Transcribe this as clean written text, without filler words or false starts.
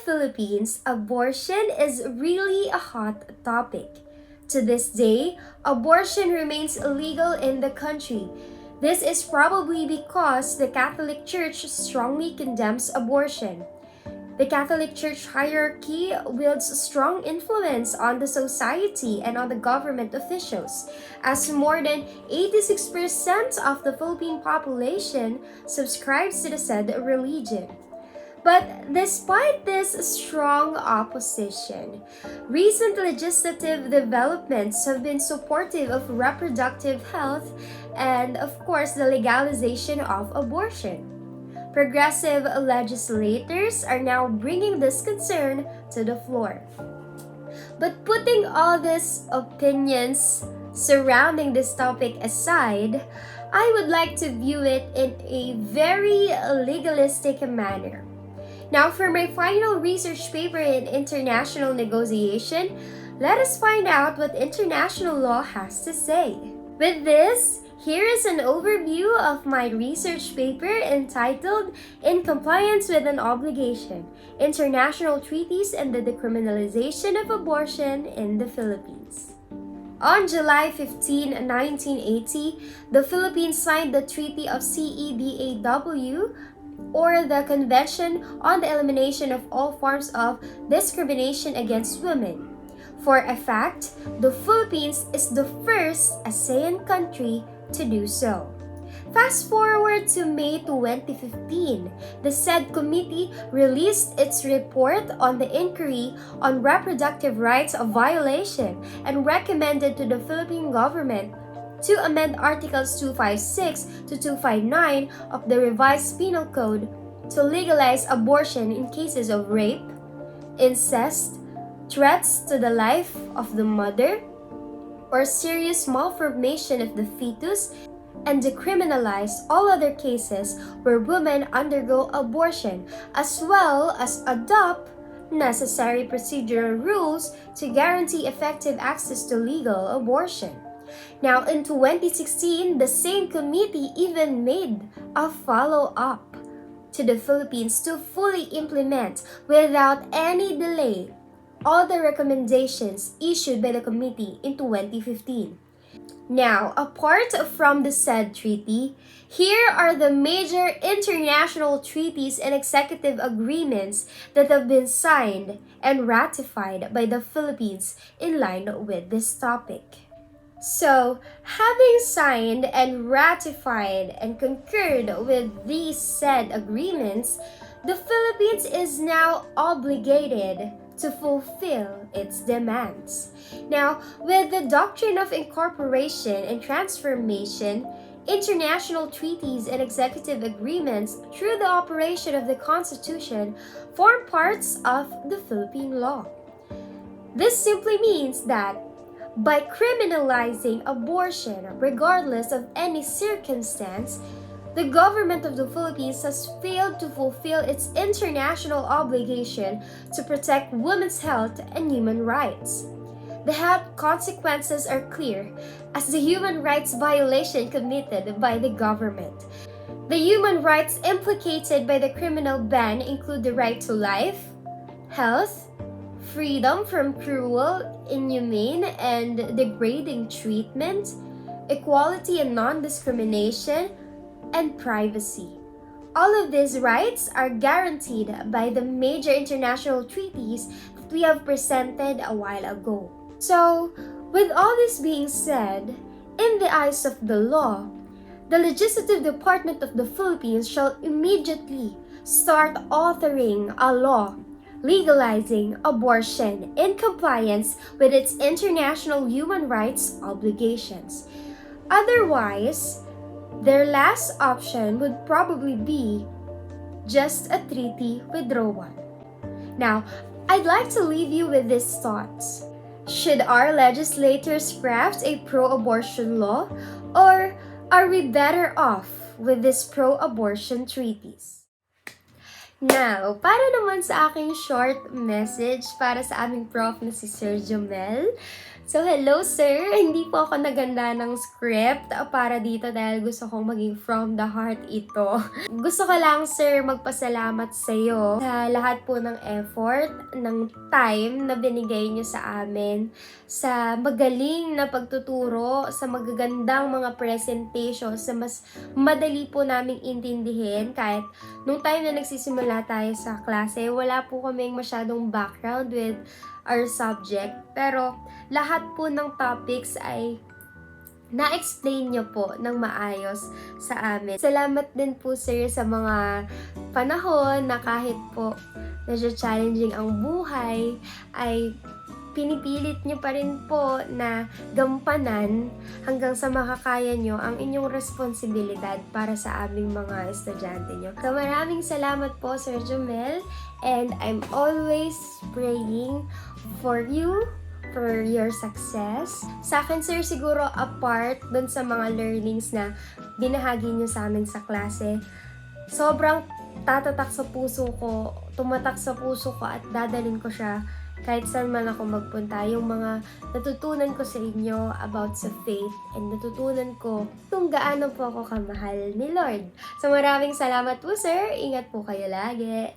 Philippines, abortion is really a hot topic. To this day, abortion remains illegal in the country. This is probably because the Catholic Church strongly condemns abortion. The Catholic Church hierarchy wields strong influence on the society and on the government officials, as more than 86% of the Philippine population subscribes to the said religion. But despite this strong opposition, recent legislative developments have been supportive of reproductive health and, of course, the legalization of abortion. Progressive legislators are now bringing this concern to the floor. But putting all these opinions surrounding this topic aside, I would like to view it in a very legalistic manner. Now, for my final research paper in international negotiation, let us find out what international law has to say. With this, here is an overview of my research paper entitled In Compliance with an Obligation, International Treaties and the Decriminalization of Abortion in the Philippines. On July 15, 1980, the Philippines signed the Treaty of CEDAW, or the Convention on the Elimination of All Forms of Discrimination Against Women. For a fact, the Philippines is the first ASEAN country to do so. Fast forward to May 2015, the said committee released its report on the inquiry on reproductive rights violation and recommended to the Philippine government to amend Articles 256 to 259 of the revised Penal Code to legalize abortion in cases of rape, incest, threats to the life of the mother, or serious malformation of the fetus, and decriminalize all other cases where women undergo abortion, as well as adopt necessary procedural rules to guarantee effective access to legal abortion. Now, in 2016, the same committee even made a follow-up to the Philippines to fully implement, without any delay, all the recommendations issued by the committee in 2015. Now, apart from the said treaty, here are the major international treaties and executive agreements that have been signed and ratified by the Philippines in line with this topic. So, having signed and ratified and concurred with these said agreements, the Philippines is now obligated to fulfill its demands. Now, with the doctrine of incorporation and transformation, international treaties and executive agreements through the operation of the Constitution form parts of the Philippine law. This simply means that by criminalizing abortion regardless of any circumstance, the government of the Philippines has failed to fulfill its international obligation to protect women's health and human rights. The health consequences are clear as the human rights violation committed by the government. The human rights implicated by the criminal ban include the right to life, health, freedom from cruel, inhumane, and degrading treatment, equality and non-discrimination, and privacy. All of these rights are guaranteed by the major international treaties that we have presented a while ago. So, with all this being said, in the eyes of the law, the Legislative Department of the Philippines shall immediately start authoring a law legalizing abortion in compliance with its international human rights obligations. Otherwise, their last option would probably be just a treaty withdrawal. Now, I'd like to leave you with these thoughts. Should our legislators craft a pro-abortion law, or are we better off with these pro-abortion treaties? Now, para naman sa aking short message para sa aming prof na si Sir Jumel. So, hello sir! Hindi po ako naganda ng script para dito dahil gusto kong maging from the heart ito. Gusto ko lang sir magpasalamat sa iyo sa lahat po ng effort, ng time na binigay niyo sa amin, sa magaling na pagtuturo, sa magagandang mga presentations na mas madali po naming intindihin kahit nung time na nagsisimula tayo sa klase, wala po kaming masyadong background with our subject. Pero lahat po ng topics ay na-explain niyo po ng maayos sa amin. Salamat din po sir sa mga panahon na kahit po medyo challenging ang buhay, ay pinipilit niyo pa rin po na gampanan hanggang sa makakaya niyo ang inyong responsibilidad para sa aming mga estudyante niyo. So maraming salamat po Sir Jumel, and I'm always praying for you, for your success. Sa akin sir, siguro apart dun sa mga learnings na binahagi niyo sa amin sa klase, sobrang tatatak sa puso ko, tumatak sa puso ko at dadalhin ko siya kahit saan man ako magpunta. Yung mga natutunan ko sa inyo about sa faith, and natutunan ko kung gaano po ako kamahal ni Lord. So maraming salamat po sir, ingat po kayo lagi.